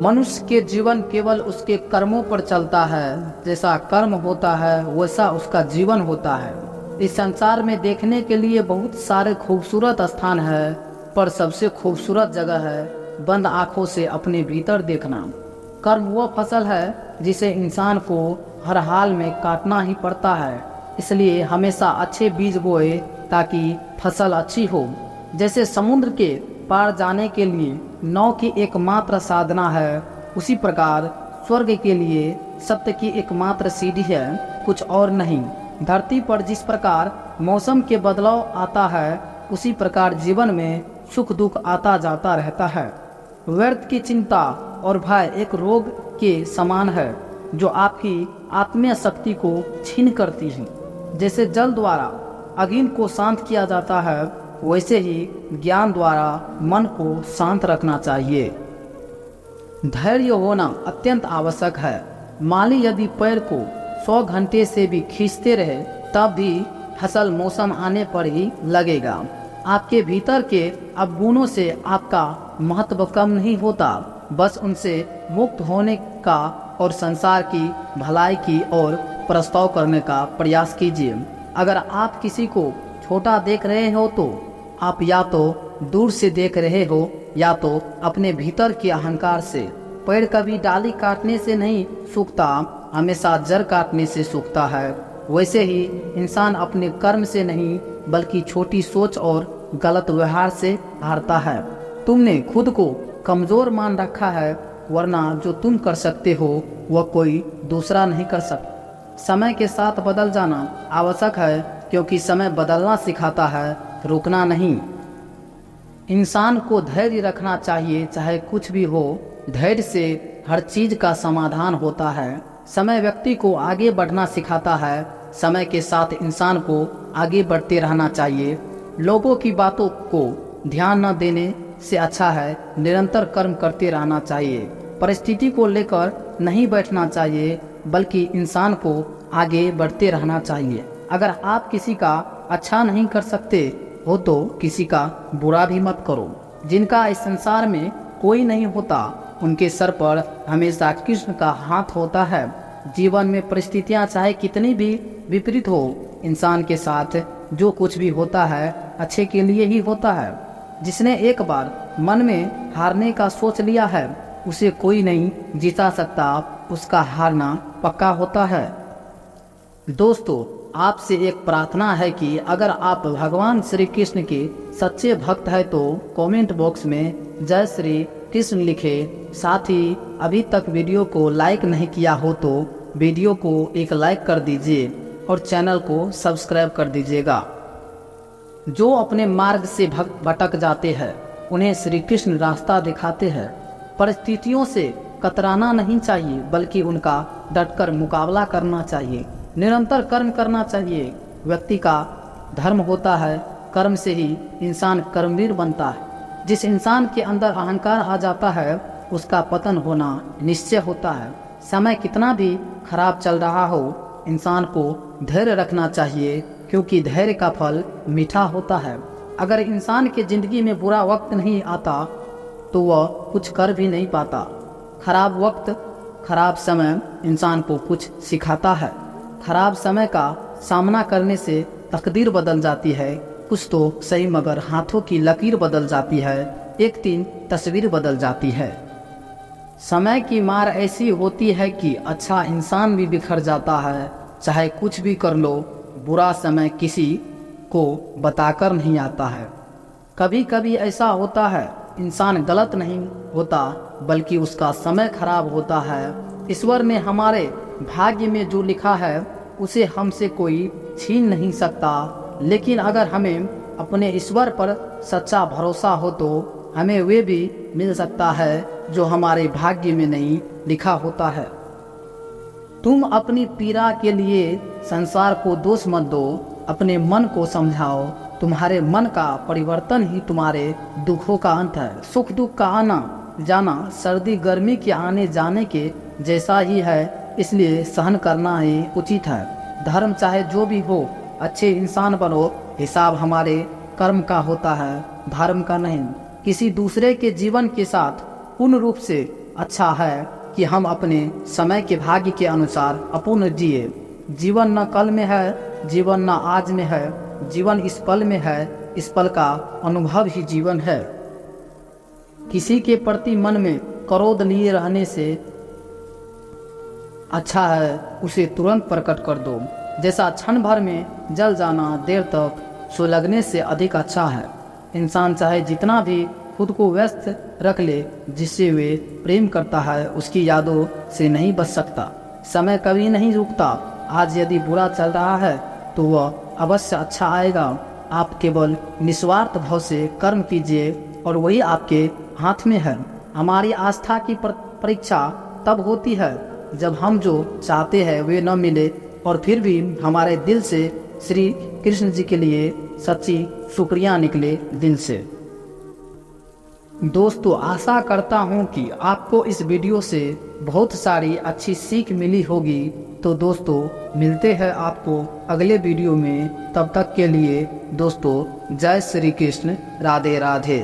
मनुष्य के जीवन केवल उसके कर्मों पर चलता है। जैसा कर्म होता है वैसा उसका जीवन होता है। इस संसार में देखने के लिए बहुत सारे खूबसूरत स्थान है, पर सबसे खूबसूरत जगह है बंद आंखों से अपने भीतर देखना। कर्म वह फसल है जिसे इंसान को हर हाल में काटना ही पड़ता है। इसलिए हमेशा अच्छे बीज बोए ताकि फसल अच्छी हो। जैसे समुद्र के पार जाने के लिए नाव की एकमात्र साधना है, उसी प्रकार स्वर्ग के लिए सत्य की एकमात्र सीढ़ी है, कुछ और नहीं। धरती पर जिस प्रकार मौसम के बदलाव आता है, उसी प्रकार जीवन में सुख दुख आता जाता रहता है। व्यर्थ की चिंता और भय एक रोग के समान है जो आपकी आत्मीय शक्ति को छीन करती है। जैसे जल द्वारा अग्नि को शांत किया जाता है, वैसे ही ज्ञान द्वारा मन को शांत रखना चाहिए। धैर्य होना अत्यंत आवश्यक है। माली यदि पैर को 100 घंटे से भी खींचते रहे तब भी फसल मौसम आने पर ही लगेगा। आपके भीतर के अवगुणों से आपका महत्व कम नहीं होता, बस उनसे मुक्त होने का और संसार की भलाई की ओर प्रस्ताव करने का प्रयास कीजिए। अगर आप किसी को छोटा देख रहे हो तो आप या तो दूर से देख रहे हो या तो अपने भीतर के अहंकार से। पेड़ कभी डाली काटने से नहीं सूखता, हमेशा जड़ काटने से सूखता है। वैसे ही इंसान अपने कर्म से नहीं बल्कि छोटी सोच और गलत व्यवहार से हारता है। तुमने खुद को कमजोर मान रखा है, वरना जो तुम कर सकते हो वह कोई दूसरा नहीं कर सकता। समय के साथ बदल जाना आवश्यक है, क्योंकि समय बदलना सिखाता है, रुकना नहीं। इंसान को धैर्य रखना चाहिए, चाहे कुछ भी हो। धैर्य से हर चीज का समाधान होता है। समय व्यक्ति को आगे बढ़ना सिखाता है। समय के साथ इंसान को आगे बढ़ते रहना चाहिए। लोगों की बातों को ध्यान न देने से अच्छा है निरंतर कर्म करते रहना चाहिए। परिस्थिति को लेकर नहीं बैठना चाहिए, बल्कि इंसान को आगे बढ़ते रहना चाहिए। अगर आप किसी का अच्छा नहीं कर सकते हो तो किसी का बुरा भी मत करो। जिनका इस संसार में कोई नहीं होता, उनके सर पर हमेशा कृष्ण का हाथ होता है। जीवन में परिस्थितियां चाहे कितनी भी विपरीत हो, इंसान के साथ जो कुछ भी होता है अच्छे के लिए ही होता है। जिसने एक बार मन में हारने का सोच लिया है, उसे कोई नहीं जिता सकता। उसका हारना पक्का होता है। दोस्तों, आपसे एक प्रार्थना है कि अगर आप भगवान श्री कृष्ण के सच्चे भक्त हैं तो कमेंट बॉक्स में जय श्री कृष्ण लिखे। साथ ही अभी तक वीडियो को लाइक नहीं किया हो तो वीडियो को एक लाइक कर दीजिए और चैनल को सब्सक्राइब कर दीजिएगा। जो अपने मार्ग से भटक जाते हैं, उन्हें श्री कृष्ण रास्ता दिखाते हैं। परिस्थितियों से कतराना नहीं चाहिए, बल्कि उनका डटकर मुकाबला करना चाहिए। निरंतर कर्म करना चाहिए। व्यक्ति का धर्म होता है, कर्म से ही इंसान कर्मवीर बनता है। जिस इंसान के अंदर अहंकार आ जाता है, उसका पतन होना निश्चय होता है। समय कितना भी खराब चल रहा हो, इंसान को धैर्य रखना चाहिए, क्योंकि धैर्य का फल मीठा होता है। अगर इंसान के जिंदगी में बुरा वक्त नहीं आता तो वह कुछ कर भी नहीं पाता। खराब वक्त, खराब समय इंसान को कुछ सिखाता है। खराब समय का सामना करने से तकदीर बदल जाती है। कुछ तो सही, मगर हाथों की लकीर बदल जाती है। एक दिन तस्वीर बदल जाती है। समय की मार ऐसी होती है कि अच्छा इंसान भी बिखर जाता है। चाहे कुछ भी कर लो, बुरा समय किसी को बताकर नहीं आता है। कभी कभी ऐसा होता है, इंसान गलत नहीं होता, बल्कि उसका समय खराब होता है। ईश्वर ने हमारे भाग्य में जो लिखा है उसे हमसे कोई छीन नहीं सकता। लेकिन अगर हमें अपने ईश्वर पर सच्चा भरोसा हो तो हमें वे भी मिल सकता है जो हमारे भाग्य में नहीं लिखा होता है। तुम अपनी पीड़ा के लिए संसार को दोष मत दो, अपने मन को समझाओ। तुम्हारे मन का परिवर्तन ही तुम्हारे दुखों का अंत है। सुख दुख का आना जाना सर्दी गर्मी के आने जाने के जैसा ही है, इसलिए सहन करना ही उचित है। धर्म चाहे जो भी हो, अच्छे इंसान बनो। हिसाब हमारे कर्म का होता है, धर्म का नहीं। किसी दूसरे के जीवन के साथ पूर्ण रूप से अच्छा है कि हम अपने समय के भाग्य के अनुसार अपूर्ण जिए। जीवन न कल में है, जीवन न आज में है, जीवन इस पल में है, इस पल का अनुभव ही जीवन है। किसी के प्रति मन में क्रोध लिए रहने से अच्छा है उसे तुरंत प्रकट कर दो। जैसा क्षण भर में जल जाना देर तक सुलगने से अधिक अच्छा है। इंसान चाहे जितना भी खुद को व्यस्त रख ले, जिससे वे प्रेम करता है उसकी यादों से नहीं बच सकता। समय कभी नहीं रुकता। आज यदि बुरा चल रहा है तो वह अवश्य अच्छा आएगा। आप केवल निस्वार्थ भाव से कर्म कीजिए और वही आपके हाथ में है। हमारी आस्था की परीक्षा तब होती है जब हम जो चाहते हैं वे न मिले और फिर भी हमारे दिल से श्री कृष्ण जी के लिए सच्ची शुक्रिया निकले दिल से। दोस्तों, आशा करता हूँ कि आपको इस वीडियो से बहुत सारी अच्छी सीख मिली होगी। तो दोस्तों, मिलते हैं आपको अगले वीडियो में। तब तक के लिए दोस्तों, जय श्री कृष्ण, राधे राधे।